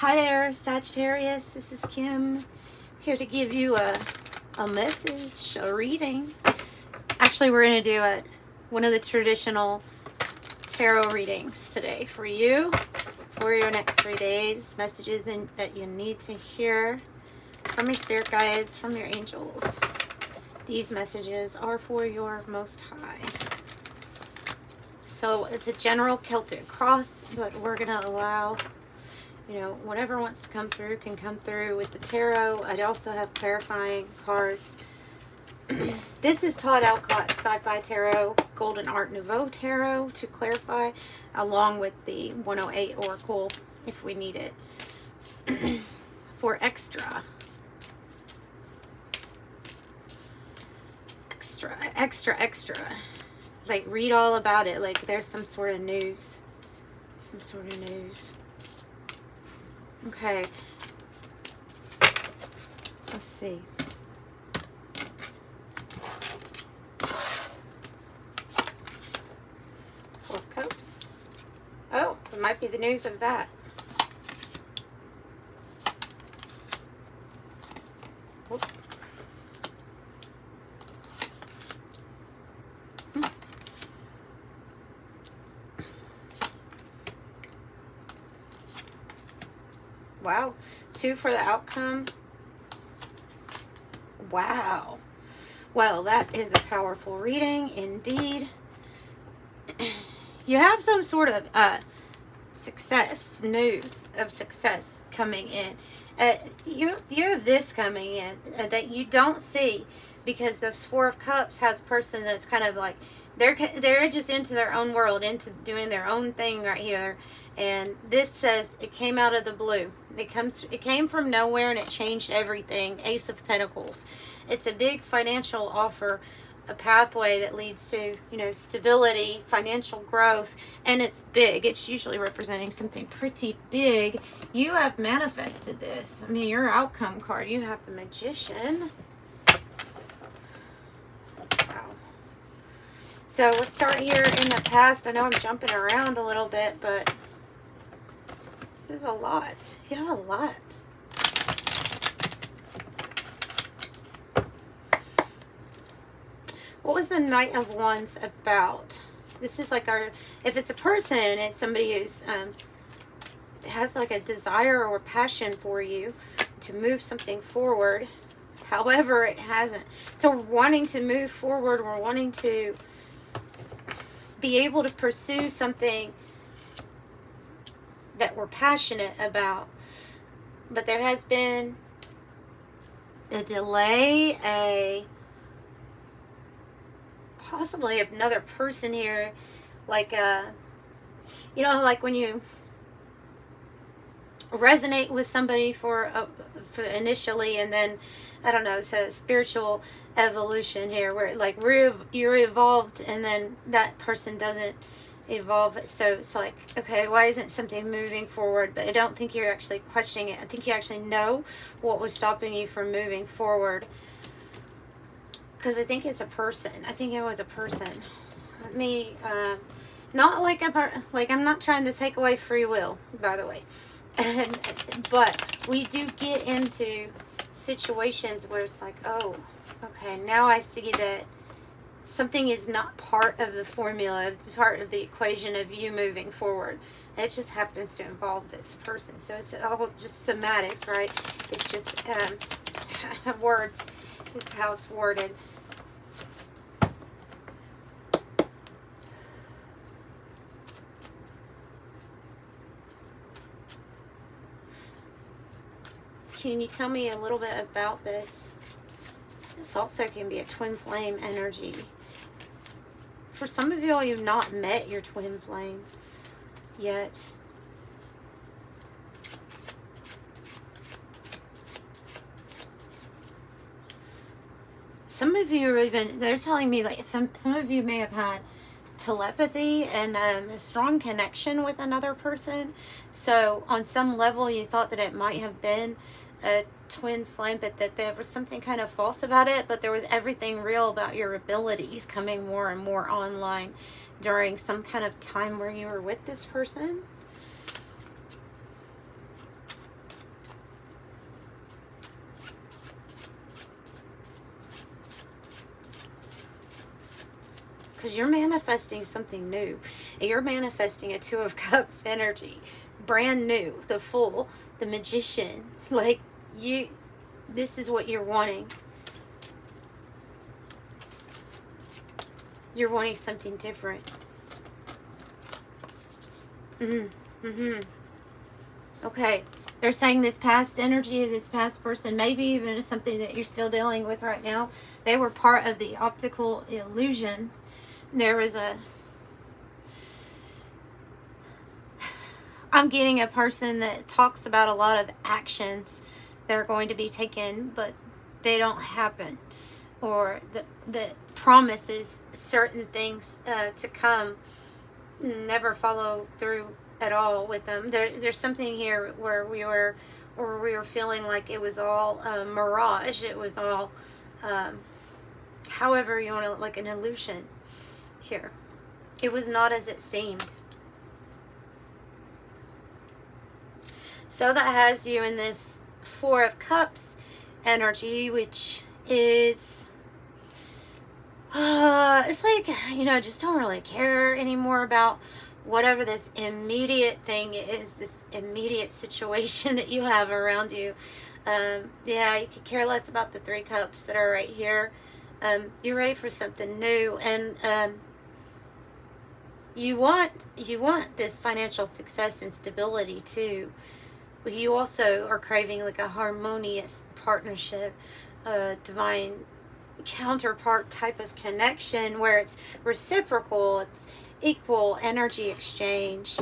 Hi there, Sagittarius. This is Kim, here to give you a message, a reading. Actually, we're going to do one of the traditional tarot readings today for you, for your next 3 days. Messages that you need to hear from your spirit guides, from your angels. These messages are for your Most High. So it's a general Celtic cross, but we're going to allow, whatever wants to come through can come through with the tarot. I also have clarifying cards. This is Todd Alcott's Sci-Fi Tarot, Golden Art Nouveau Tarot to clarify, along with the 108 Oracle if we need it. For extra, like read all about it, like there's some sort of news. Okay, let's see. Four of Cups. Oh, it might be the news of that. Whoop. Wow. 2 for the outcome. Wow. Well, that is a powerful reading indeed. You have some sort of success, news of success coming in. You have this coming in that you don't see, because this 4 of Cups has a person that's kind of like they're just into their own world, into doing their own thing right here. And this says it came out of the blue. It came from nowhere and it changed everything. Ace of Pentacles. It's a big financial offer, a pathway that leads to, stability, financial growth, and it's big. It's usually representing something pretty big. You have manifested this. I mean, your outcome card, you have the Magician. Wow. So let's start here in the past. I know I'm jumping around a little bit, but this is a lot. You have a lot. What was the Knight of Wands about? This is like if it's a person, it's somebody who's has like a desire or passion for you to move something forward. However, it hasn't. So we're wanting to move forward. We're wanting to be able to pursue something that we're passionate about. But there has been a delay, possibly another person here, like like when you resonate with somebody for initially, and then I don't know, so spiritual evolution here, where like you're evolved and then that person doesn't evolve. So it's like, okay, why isn't something moving forward? But I don't think you're actually questioning it. I think you actually know what was stopping you from moving forward. Because I think it's a person. I think it was a person. Let me, not like I'm not trying to take away free will, by the way. But we do get into situations where it's like, oh, okay, now I see that something is not part of the formula, part of the equation of you moving forward. It just happens to involve this person. So it's all just semantics, right? It's just words. It's how it's worded. Can you tell me a little bit about this? This also can be a twin flame energy. For some of you, you've not met your twin flame yet. Some of you are even, they're telling me like some of you may have had telepathy and a strong connection with another person. So on some level you thought that it might have been a twin flame, but that there was something kind of false about it, but there was everything real about your abilities coming more and more online during some kind of time where you were with this person. because you're manifesting something new. And you're manifesting a Two of Cups energy. Brand new. The Fool. The Magician. Like, this is what you're wanting. You're wanting something different. Okay. They're saying this past energy, this past person, maybe even something that you're still dealing with right now, they were part of the optical illusion. There was I'm getting a person that talks about a lot of actions that are going to be taken, but they don't happen. Or that promises certain things to come, never follow through at all with them. There's something here where we were feeling like it was all mirage. It was all, however you want to, like an illusion here. It was not as it seemed. So that has you in this Four of Cups energy, which is it's like, you know, just don't really care anymore about whatever this immediate thing is, this immediate situation that you have around you. Yeah, you could care less about the Three Cups that are right here. You're ready for something new, and you want this financial success and stability too. But you also are craving like a harmonious partnership, divine counterpart type of connection where it's reciprocal, it's equal energy exchange.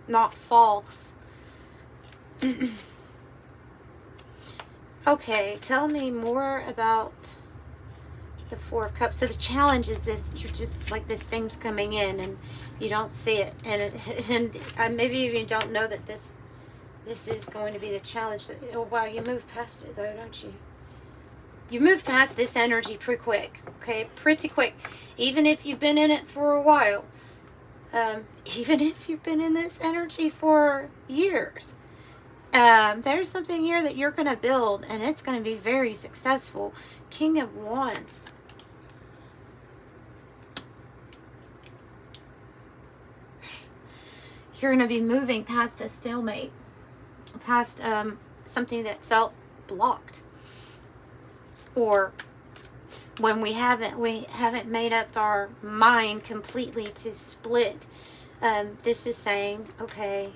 Not false. Okay, tell me more about the Four of Cups. So the challenge is this: you're just like, this thing's coming in and you don't see it, and maybe you don't know that this is going to be the challenge. Oh wow, you move past it though, don't you? You move past this energy pretty quick, okay? Pretty quick. Even if you've been in it for a while, even if you've been in this energy for years, there's something here that you're going to build, and it's going to be very successful. King of Wands. You're going to be moving past a stalemate, past something that felt blocked, or when we haven't made up our mind completely to split. This is saying, okay,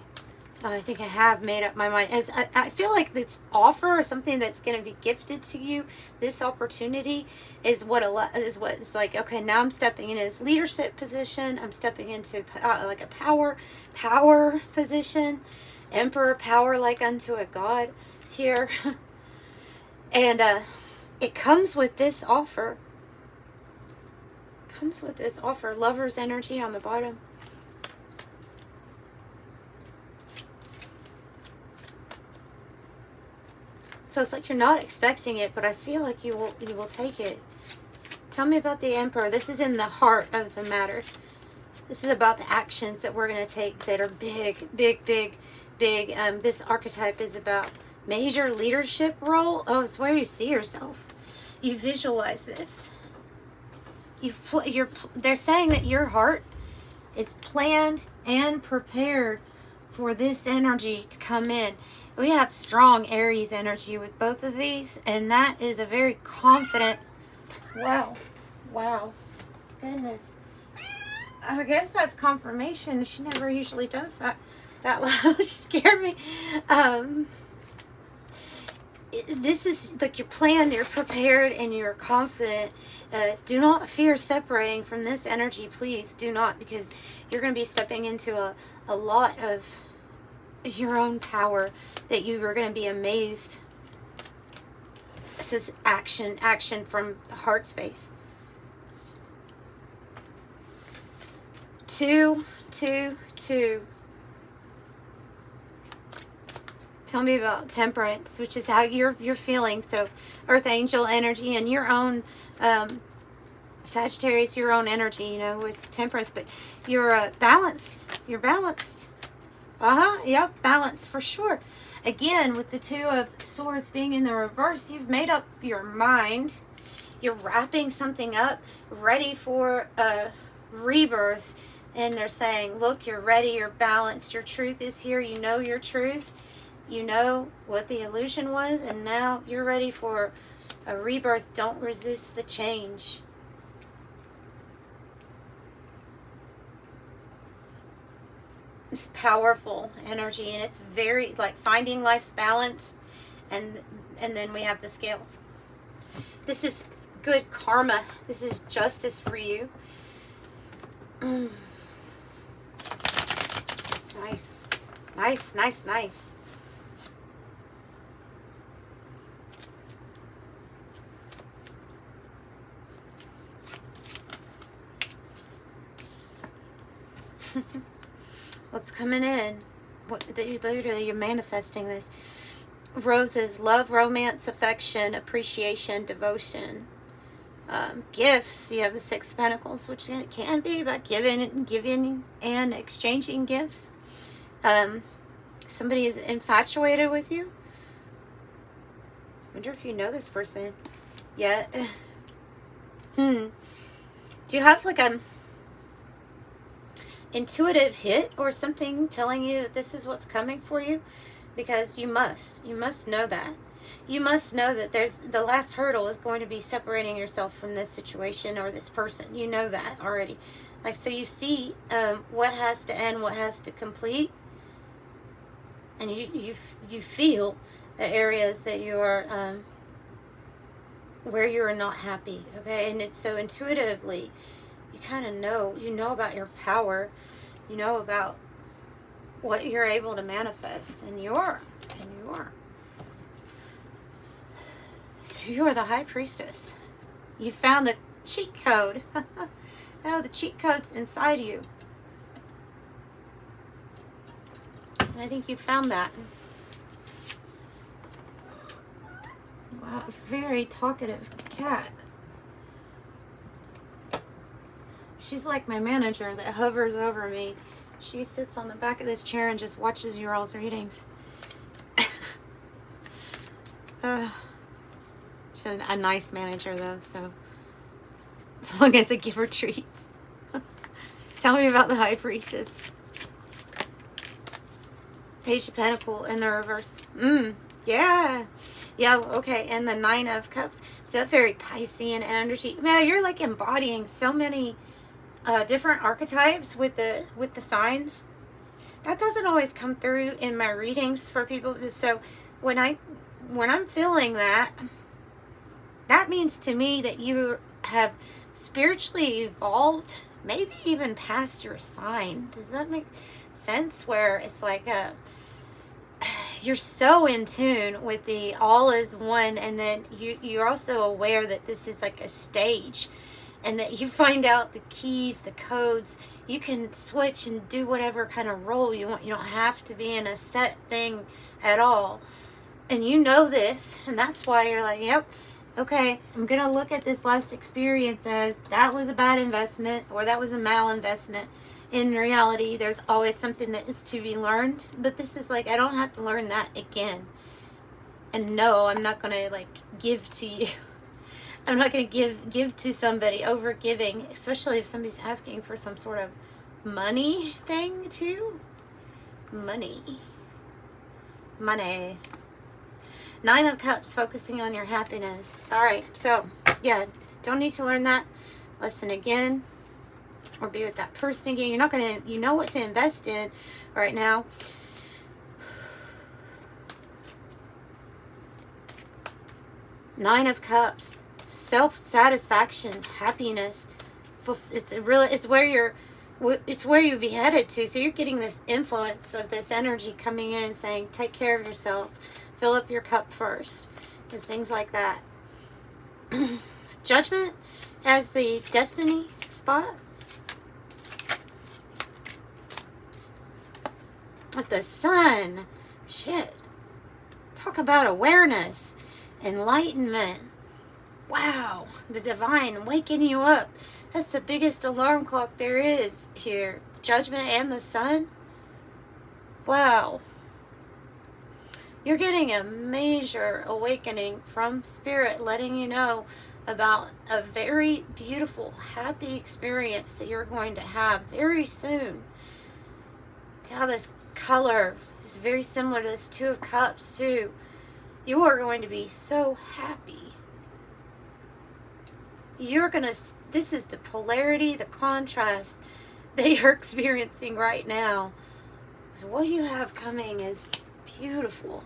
I think I have made up my mind. As I feel like this offer or something that's going to be gifted to you, this opportunity is what it's like. Okay, now I'm stepping in this leadership position. I'm stepping into like a power position, emperor power, like unto a god here, and it comes with this offer. Comes with this offer. Lover's energy on the bottom. So it's like you're not expecting it, but I feel like you will take it. Tell me about the Emperor. This is in the heart of the matter. This is about the actions that we're going to take that are big. This archetype is about major leadership role. Oh, it's where you see yourself. You visualize this. They're saying that your heart is planned and prepared for this energy to come in. We have strong Aries energy with both of these, and that is a very confident. Wow, goodness. I guess that's confirmation. She never usually does that loud. She scared me. This is like you're planned, you're prepared, and you're confident. Do not fear separating from this energy, please. Do not, because you're going to be stepping into a lot of your own power that you are going to be amazed. This is action from the heart space. 2, 2, 2. Tell me about Temperance, which is how you're feeling. So Earth Angel energy and your own Sagittarius, your own energy, you know, with Temperance, but you're balanced. You're balanced. Yep, balance for sure. again, with the Two of Swords being in the reverse, you've made up your mind. You're wrapping something up, ready for a rebirth. And they're saying, look, you're ready, you're balanced, your truth is here, you know your truth, you know what the illusion was, and now you're ready for a rebirth. Don't resist the change. It's powerful energy, and it's very like finding life's balance, and then we have the scales. This is good karma. This is justice for you. Nice. Nice, nice, nice. What's coming in? Literally, you're manifesting this. Roses, love, romance, affection, appreciation, devotion. Gifts. You have the Six of Pentacles, which can be about giving and exchanging gifts. Somebody is infatuated with you. Wonder if you know this person yet. Do you have like a intuitive hit or something telling you that this is what's coming for you? Because you must know that. You must know that there's the last hurdle is going to be separating yourself from this situation or this person. You know that already. Like, so you see what has to end, what has to complete, and you feel the areas that you are where you are not happy. Okay, and it's so intuitively. You kind of know, you know about your power, you know about what you're able to manifest, and you're. So you're the High Priestess. You found the cheat code. Oh, the cheat code's inside you. And I think you found that. Wow, very talkative cat. She's like my manager that hovers over me. She sits on the back of this chair and just watches your all's readings. She's a nice manager though, so as long as I give her treats. Tell me about the High Priestess. Page of Pentacles in the reverse. Yeah. Yeah, okay. And the Nine of Cups. So very Piscean energy. Man, you're like embodying so many different archetypes with the signs. That doesn't always come through in my readings for people. So when I'm feeling that, that means to me that you have spiritually evolved, maybe even past your sign. Does that make sense? Where it's like you're so in tune with the all is one, and then you're also aware that this is like a stage, and that you find out the keys, the codes. You can switch and do whatever kind of role you want. You don't have to be in a set thing at all. And you know this, and that's why you're like, yep, okay, I'm going to look at this last experience as that was a bad investment or that was a malinvestment. In reality, there's always something that is to be learned. But this is like, I don't have to learn that again. And no, I'm not going to like give to you. I'm not going to give to somebody, over giving, especially if somebody's asking for some sort of money thing too. Money. Nine of Cups, focusing on your happiness. All right, so yeah, don't need to learn that lesson again or be with that person again. You're not going to, you know what to invest in right now. Nine of Cups. Self-satisfaction, happiness. It's where you be headed to. So you're getting this influence of this energy coming in saying, take care of yourself, fill up your cup first, and things like that. Judgment has the destiny spot. With the sun. Shit. Talk about awareness, enlightenment. Wow, the divine waking you up. That's the biggest alarm clock there is here. Judgment and the sun. Wow. You're getting a major awakening from Spirit, letting you know about a very beautiful, happy experience that you're going to have very soon. How this color is very similar to this Two of Cups too. You are going to be so happy. This is the polarity, the contrast that you're experiencing right now. So what you have coming is beautiful.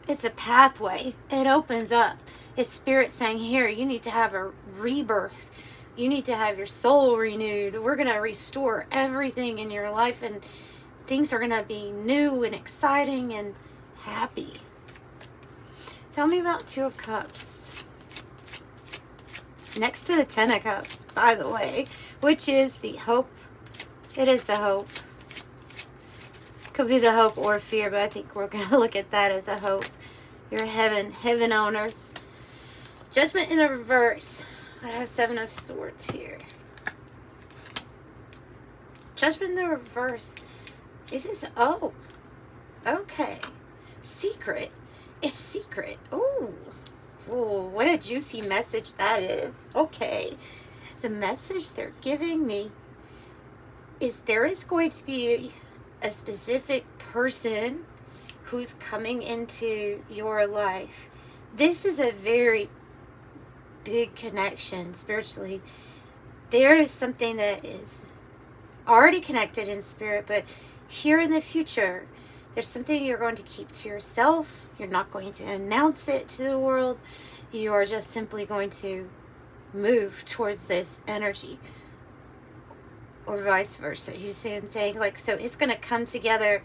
It's a pathway. It opens up. It's Spirit saying, here, you need to have a rebirth. You need to have your soul renewed. We're going to restore everything in your life, and things are going to be new and exciting and happy. Tell me about Two of Cups. Next to the Ten of Cups, by the way, which is the hope. It is the hope. Could be the hope or fear, but I think we're going to look at that as a hope. Your heaven on earth. Judgment in the reverse. I have Seven of Swords here. Judgment in the reverse. Is this, oh, okay. Secret. It's secret. Ooh. Ooh, what a juicy message that is. Okay. The message they're giving me is there is going to be a specific person who's coming into your life. This is a very big connection spiritually. There is something that is already connected in spirit, but here in the future, there's something you're going to keep to yourself. You're not going to announce it to the world. You are just simply going to move towards this energy, or vice versa. You see what I'm saying? Like, so it's going to come together.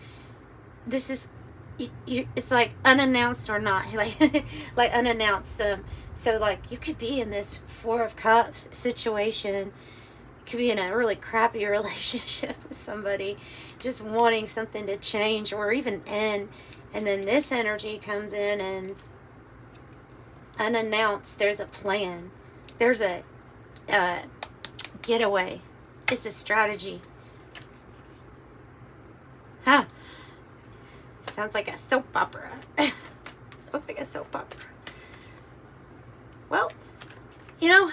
This is, it's like unannounced or not, like unannounced. So like you could be in this Four of Cups situation. You could be in a really crappy relationship with somebody, just wanting something to change or even end. And then this energy comes in, and unannounced, there's a plan. There's a getaway. It's a strategy. Huh. Sounds like a soap opera. Sounds like a soap opera. Well, you know,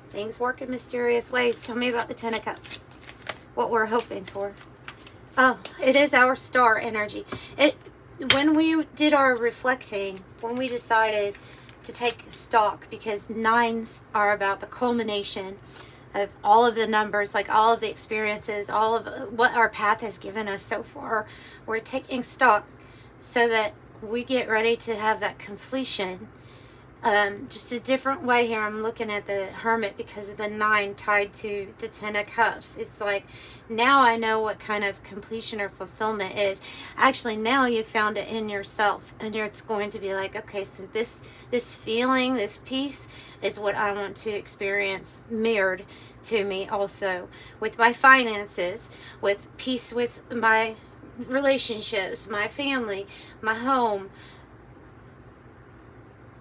things work in mysterious ways. Tell me about the Ten of Cups. What we're hoping for. Oh, it is our star energy. When we did our reflecting, when we decided to take stock, because nines are about the culmination of all of the numbers, like all of the experiences, all of what our path has given us so far. We're taking stock so that we get ready to have that completion. Just a different way here. I'm looking at the Hermit because of the 9 tied to the 10 of Cups. It's like, now I know what kind of completion or fulfillment is. Actually, now you found it in yourself, and it's going to be like, okay, so this feeling, this peace is what I want to experience mirrored to me also with my finances, with peace with my relationships, my family, my home.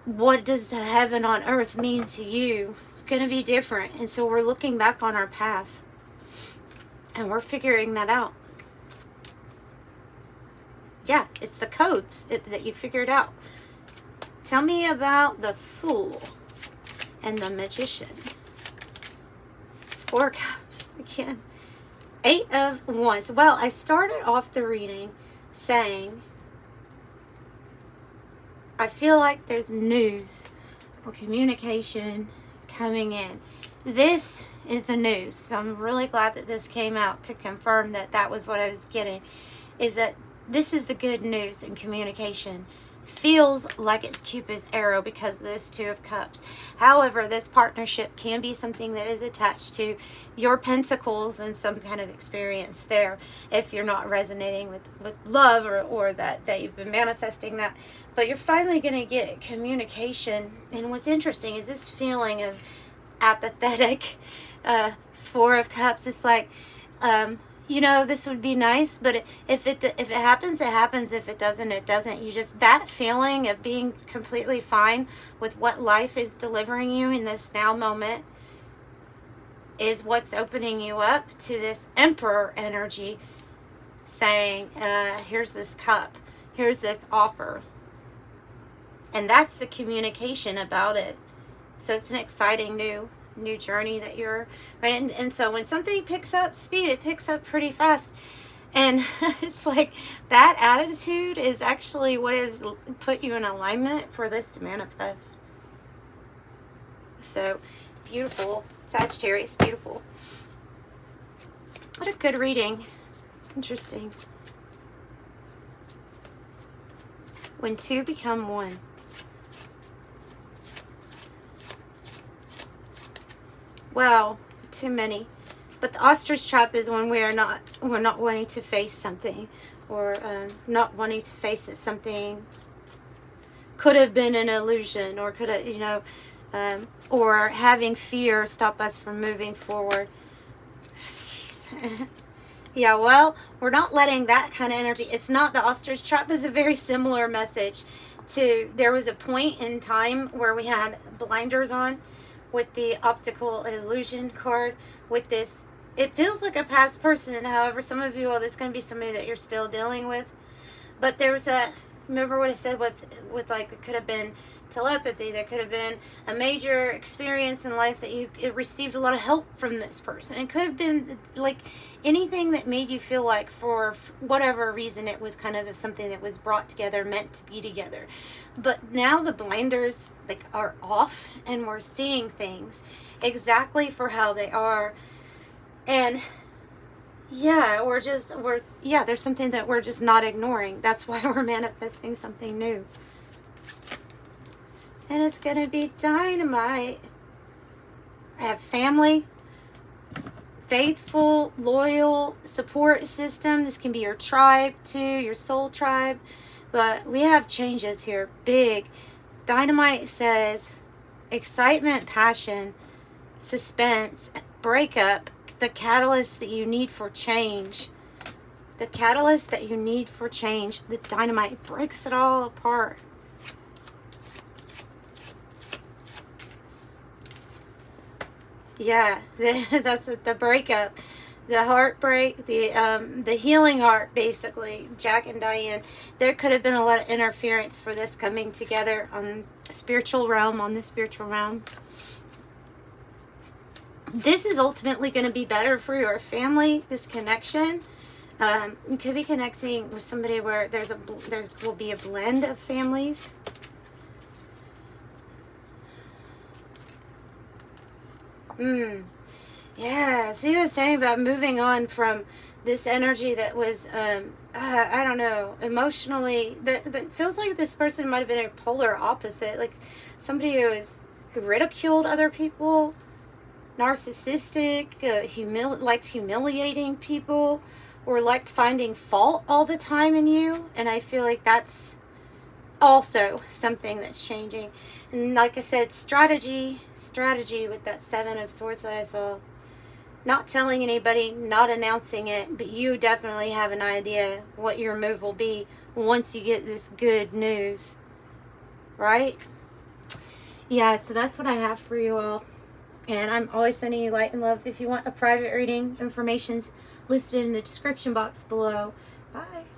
What does the heaven on earth mean to you? It's going to be different. And so we're looking back on our path, and we're figuring that out. Yeah, it's the codes that you figured out. Tell me about the Fool and the Magician. 4 Cups again. 8 of Wands. Well, I started off the reading saying, I feel like there's news or communication coming in. This is the news. So I'm really glad that this came out to confirm that that was what I was getting. Is that this is the good news in communication. Feels like it's Cupid's arrow because of this 2 of Cups. However, this partnership can be something that is attached to your pentacles and some kind of experience there if you're not resonating with love or that you've been manifesting that. But you're finally going to get communication. And what's interesting is this feeling of apathetic 4 of Cups. It's like, you know, this would be nice, but if it happens, it happens. If it doesn't, it doesn't. You just, that feeling of being completely fine with what life is delivering you in this now moment is what's opening you up to this Emperor energy. saying, here's this cup, here's this offer. And that's the communication about it. So it's an exciting new journey that you're right. And so when something picks up speed, it picks up pretty fast. And it's like that attitude is actually what has put you in alignment for this to manifest. So beautiful, Sagittarius, beautiful. What a good reading. Interesting. When two become one. Well, too many. But the ostrich trap is when we're not wanting to face something, or not wanting to face it. Something could have been an illusion, or could have, you know, or having fear stop us from moving forward. Yeah, well, we're not letting that kind of energy. It's not, the ostrich trap is a very similar message to, there was a point in time where we had blinders on with the optical illusion card with this. It feels like a past person. However, some of you, well, there's going to be somebody that you're still dealing with. But there's a, remember what I said with like, it could have been telepathy. There could have been a major experience in life that you received a lot of help from this person. It could have been like anything that made you feel like, for whatever reason, it was kind of something that was brought together, meant to be together. But now the blinders like are off, and we're seeing things exactly for how they are. And yeah, there's something that we're just not ignoring. That's why we're manifesting something new. And it's going to be dynamite. I have family, faithful, loyal support system. This can be your tribe too, your soul tribe. But we have changes here, big. Dynamite says excitement, passion, suspense, breakup, the catalyst that you need for change. The catalyst that you need for change. The dynamite breaks it all apart. Yeah, that's it, the breakup, the heartbreak, the healing heart, basically. Jack and Diane. There could have been a lot of interference for this coming together on the spiritual realm. This is ultimately going to be better for your family, this connection. You could be connecting with somebody where there will be a blend of families. Yeah, see what I was saying about moving on from this energy that was, I don't know, emotionally, that feels like this person might have been a polar opposite, like somebody who ridiculed other people, narcissistic, liked humiliating people, or liked finding fault all the time in you. And I feel like that's also something that's changing. And like I said, strategy with that Seven of Swords that I saw. Not telling anybody, not announcing it, but you definitely have an idea what your move will be once you get this good news. Right? Yeah, so that's what I have for you all. And I'm always sending you light and love. If you want a private reading, information's listed in the description box below. Bye.